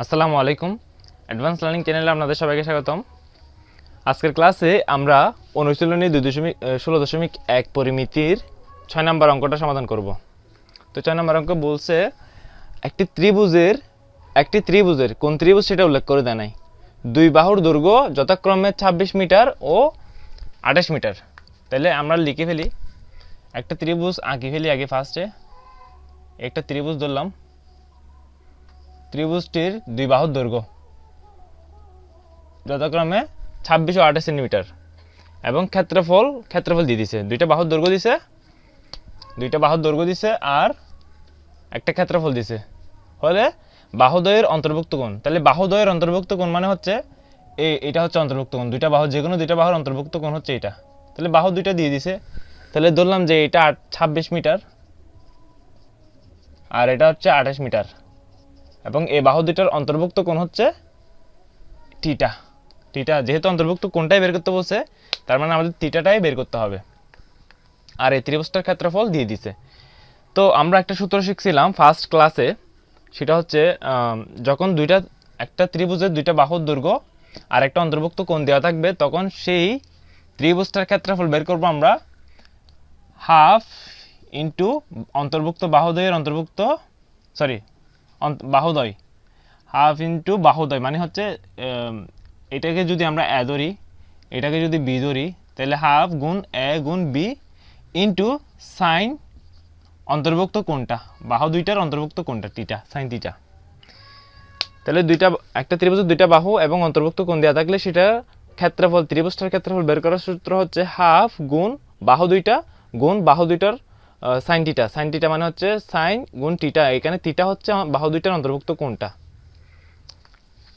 আসসালামু আলাইকুম advance learning চ্যানেলে আপনাদের সবাইকে স্বাগতম। আজকের ক্লাসে আমরা অনুশীলনী 2.16.1 পরিমিতির 6 নম্বর অঙ্কটা সমাধান করব। তো 6 নম্বর অঙ্ক বলছে একটি ত্রিভুজের কোন ত্রিভুজ সেটা উল্লেখ করে দেয় নাই। দুই বাহুর দৈর্ঘ্য যথাক্রমে 26 মিটার ও 28 মিটার। তাহলে আমরা লিখে ফেলি, একটা ত্রিভুজ আঁকি ফেলি আগে। ফার্স্টে একটা ত্রিভুজ ধরলাম, ত্রিভুজটির দুই বাহুর দৈর্ঘ্য যথাক্রমে 26 ও 28 সেন্টিমিটার এবং ক্ষেত্রফল দিয়ে দিছে। দুইটা বাহুর দৈর্ঘ্য দিছে আর একটা ক্ষেত্রফল দিছে হলে বাহুদ্বয়ের অন্তর্ভুক্ত কোণ। তাহলে বাহুদ্বয়ের অন্তর্ভুক্ত কোণ মানে হচ্ছে এটা হচ্ছে অন্তর্ভুক্ত কোণ। দুইটা বাহু, যে কোনো দুইটা বাহুর অন্তর্ভুক্ত কোণ হচ্ছে এটা। তাহলে বাহু দুইটা দিয়ে দিছে। তাহলে ধরলাম যে এটা 26 মিটার আর এটা হচ্ছে 28 মিটার এবং এই বাহু দুইটার অন্তর্ভুক্ত কোণ হচ্ছে থিটা। যেহেতু অন্তর্ভুক্ত কোণটাই বের করতে বলছে, তার মানে আমাদের থিটাটাই বের করতে হবে। আর এই ত্রিভুজটার ক্ষেত্রফল দিয়ে দিছে। তো আমরা একটা সূত্র শিখছিলাম ফার্স্ট ক্লাসে, সেটা হচ্ছে যখন একটা ত্রিভুজের দুইটা বাহুর দৈর্ঘ্য আর একটা অন্তর্ভুক্ত কোণ দেওয়া থাকবে, তখন সেই ত্রিভুজটার ক্ষেত্রফল বের করবো আমরা হাফ ইন্টু বাহুদ্বয় হাফ ইন্টু বাহুদ্বয় মানে হচ্ছে এটাকে যদি আমরা এ ধরি, এটাকে যদি বি ধরি, তাহলে হাফ গুণ এ গুণ বি ইন্টু সাইন অন্তর্ভুক্ত কোণটা, বাহু দুইটার অন্তর্ভুক্ত কোণটা থিটা, সাইন থিটা। তাহলে একটা ত্রিভুজের দুইটা বাহু এবং অন্তর্ভুক্ত কোণ দেওয়া থাকলে সেটা ক্ষেত্রফল, ত্রিভুজটার ক্ষেত্রফল বের করার সূত্র হচ্ছে হাফ গুণ বাহু দুইটার সাইন থিটা মানে হচ্ছে সাইন গুণ থিটা। এখানে থিটা হচ্ছে বাহু দুইটার অন্তর্ভুক্ত কোণটা।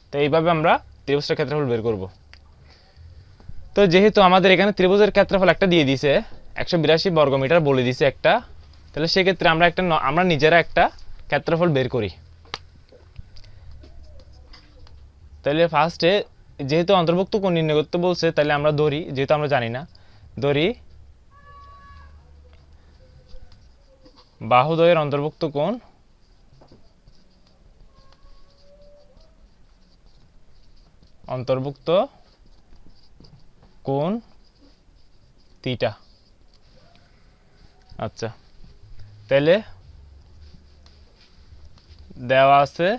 তো এইভাবে আমরা ত্রিভুজটার ক্ষেত্রফল বের করব। তো যেহেতু আমাদের এখানে ত্রিভুজের ক্ষেত্রফল একটা দিয়ে দিছে, 182 বর্গমিটার বলে দিছে একটা, তাহলে সেক্ষেত্রে আমরা নিজেরা একটা ক্ষেত্রফল বের করি। তাহলে ফার্স্টে যেহেতু অন্তর্ভুক্ত কোণ নির্ণয় করতে বলছে, তাহলে আমরা ধরি, যেহেতু আমরা জানি না, ধরি বাহুদ্বয়ের অন্তর্ভুক্ত কোণ থিটা। আচ্ছা, তাহলে দেওয়া আছে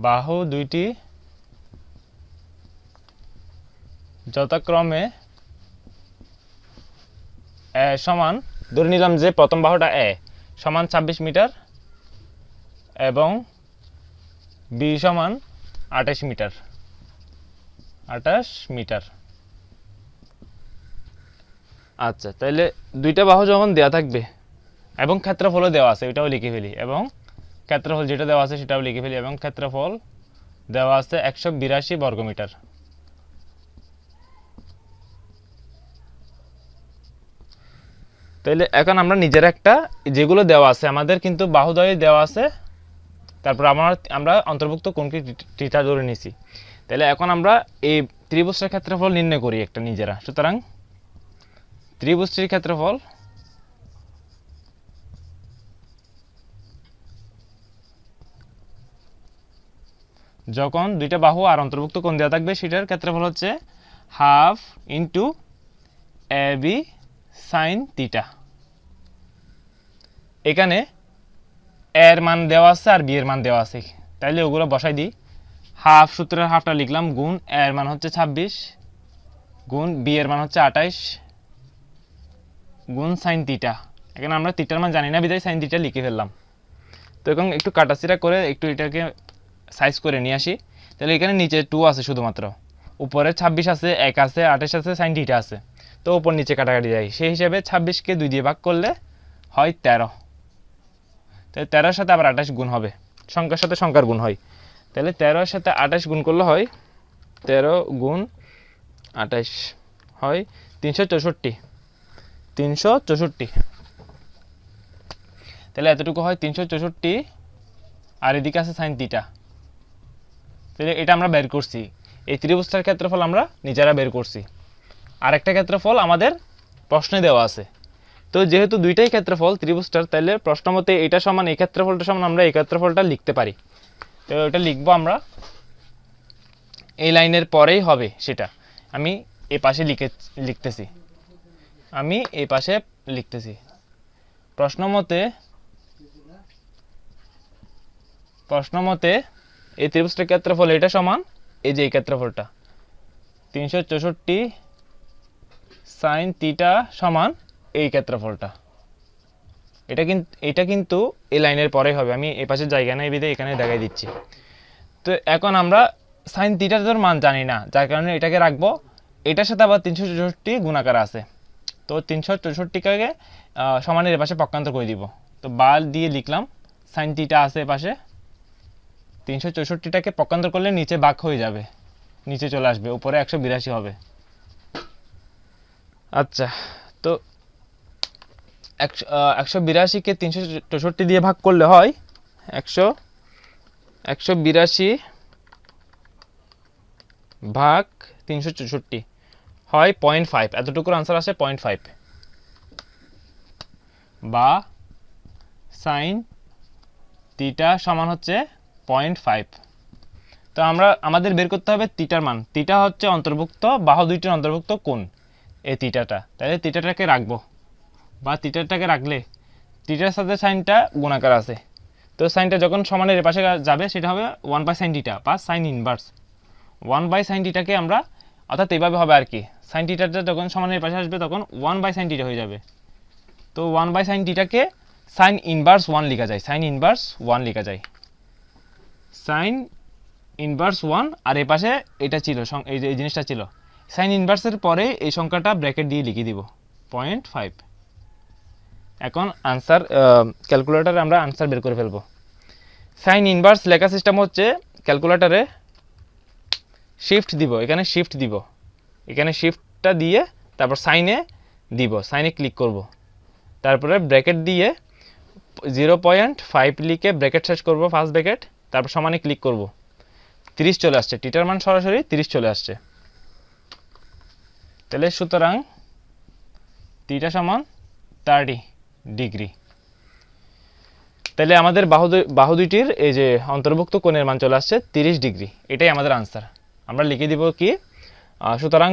বাহু দুইটি যথাক্রমে সমান, ধরে নিলাম যে প্রথম বাহুটা এ সমান 26 মিটার এবং বি সমান 28 মিটার। আচ্ছা, তাহলে দুইটা বাহু যখন দেওয়া থাকবে এবং ক্ষেত্রফলও দেওয়া আছে, এটাও লিখে ফেলি, এবং ক্ষেত্রফল যেটা দেওয়া আছে সেটাও লিখে ফেলি, এবং ক্ষেত্রফল দেওয়া আছে 182 বর্গমিটার। তাহলে এখন আমরা নিজের একটা, যেগুলো দেওয়া আছে আমাদের কিন্তু বাহুদ্বয় দেওয়া আছে, তারপর আমরা অন্তর্ভুক্ত কোণকে থিটা ধরে নিছি। তাহলে এখন আমরা এই ত্রিভুজটার ক্ষেত্রফল নির্ণয় করি একটা নিজেরা। সুতরাং ত্রিভুজটির ক্ষেত্রফল যখন দুইটা বাহু আর অন্তর্ভুক্ত কোণ দেওয়া থাকবে, সেটার ক্ষেত্রফল হচ্ছে half into A B sine theta. এখানে এর মান দেওয়া আছে আর বি এর মান দেওয়া আছে, তাইলে ওগুলো বসাই দিই। হাফ সূত্রের হাফটা লিখলাম, গুণ এর মান হচ্ছে 26 গুণ বি এর মান হচ্ছে 28 গুণ সাইন থিটা। এখানে আমরা থিটার মান জানি না, বিধায় সাইন থিটা লিখে ফেললাম। তো এখন একটু কাটাছিরা করে একটু এটাকে সাইজ করে নিয়ে আসি। তাহলে এখানে নিচে 2 আছে শুধুমাত্র, উপরে 26 আছে, 1 আছে, 28 আছে, সাইন থিটা আছে। তো উপর নিচে কাটাকাটি যায়, সেই হিসাবে 26কে 2 দিয়ে ভাগ করলে হয় 13। তাহলে 13-র সাথে আবার 28 গুণ হবে, সংখ্যার সাথে সংখ্যার গুণ হয়। তাহলে 13-র সাথে 28 গুণ করলে হয় 13 গুণ 28 হয় 364। তাহলে এতটুকু হয় 364, আর এদিকে আছে সাইন থিটা। তাহলে এটা আমরা বের করছি, এই ত্রিভুজটার ক্ষেত্রফল আমরা নিজেরা বের করছি। আর একটা ক্ষেত্রফল আমাদের প্রশ্নে দেওয়া আছে, তো যেহেতু দুইটাই ক্ষেত্রফল ত্রিভুজটার, তাহলে প্রশ্ন মতে এটা সমান এই ক্ষেত্রফলটা সমান আমরা এই ক্ষেত্রফলটা লিখতে পারি। তো এটা লিখবো আমরা, এই লাইনের পরেই হবে সেটা। আমি এই পাশে লিখতেছি, আমি এই পাশে লিখতেছি। প্রশ্ন মতে এই ত্রিভুজটার ক্ষেত্রফল এটা সমান এই যে এই ক্ষেত্রফলটা 364 sin θ সমান এই ক্ষেত্রফলটা। এটা কিন্তু এই লাইনের পরেই হবে। আমি এই পাশে জায়গা নাই বিধে এখানে দেখাই দিচ্ছি। তো এখন আমরা sin θ এর মান জানি না, যার কারণে এটাকে রাখবো। এটার সাথে আবার 364 গুণাকার আছে, তো 364কে সমানের এ পাশে পক্ষান্তর করে দিব। তো বাল দিয়ে লিখলাম, sin θ আছে এ পাশে, 364টাকে পক্ষান্তর করলে নিচে ভাগ হয়ে যাবে, নিচে চলে আসবে, উপরে 182 হবে। আচ্ছা, তো 182কে 364 দিয়ে ভাগ করলে হয় 182 ভাগ 364 হয় 0.5। এতটুকুর আনসার আসে 0.5, বা sin θ সমান হচ্ছে 0.5। তো আমাদের বের করতে হবে থিটার মান। থিটা হচ্ছে অন্তর্ভুক্ত বাহু দুইটির অন্তর্ভুক্ত কোণ, এই থিটাটা। তাহলে থিটাটাকে রাখবো, বা থিটাটাকে রাখলে থিটার সাথে সাইনটা গুণাকার আছে, তো সাইনটা যখন সমানের পাশে যাবে সেটা হবে 1/sin θ বা সাইন ইনভার্স 1/sin θকে আমরা, অর্থাৎ এইভাবে হবে আর কি। সাইন থিটাটা যখন সমানের পাশে আসবে তখন 1/sin θ হয়ে যাবে। তো 1/sin θকে সাইন ইনভার্স 1 লেখা যায়, সাইন ইনভার্স 1 লেখা যায়, সাইন ইনভার্স 1। আর এই পাশে এটা ছিল, এই জিনিসটা ছিল, সাইন ইনভার্সের পরে এই সংখ্যাটা ব্র্যাকেট দিয়ে লিখে দিব 0.5। এখন আনসার ক্যালকুলেটরে আমরা আনসার বের করে ফেলবো। সাইন ইনভার্স লেখা সিস্টেম হচ্ছে ক্যালকুলেটরে শিফট দিব, এখানে শিফট দিব, এখানে শিফটটা দিয়ে তারপর সাইনে দিব, সাইনে ক্লিক করব, তারপরে ব্র্যাকেট দিয়ে 0.5 লিখে ব্র্যাকেট শেষ করব, ফার্স্ট ব্র্যাকেট, তারপর সমানে ক্লিক করব, 30 চলে আসছে, থিটার মান সরাসরি 30 চলে আসছে। তাহলে সুতরাং থিটা সমান 30 ডিগ্রি। তাহলে আমাদের বাহু দুইটির এই যে অন্তর্ভুক্ত কোণের মান চলে আসছে 30 ডিগ্রি। এটাই আমাদের আনসার। আমরা লিখে দিব কি, সুতরাং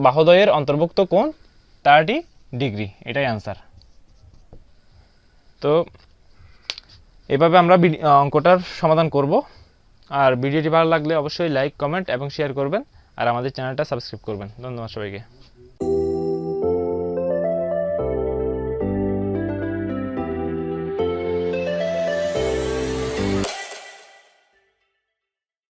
বাহুদ্বয়ের অন্তর্ভুক্ত কোণ 30 ডিগ্রি, এটাই আনসার। তো এভাবে আমরা অঙ্কটার সমাধান করব। আর ভিডিওটি ভালো লাগলে অবশ্যই লাইক, কমেন্ট এবং শেয়ার করবেন, আর আমাদের চ্যানেলটা সাবস্ক্রাইব করবেন। ধন্যবাদ সবাইকে।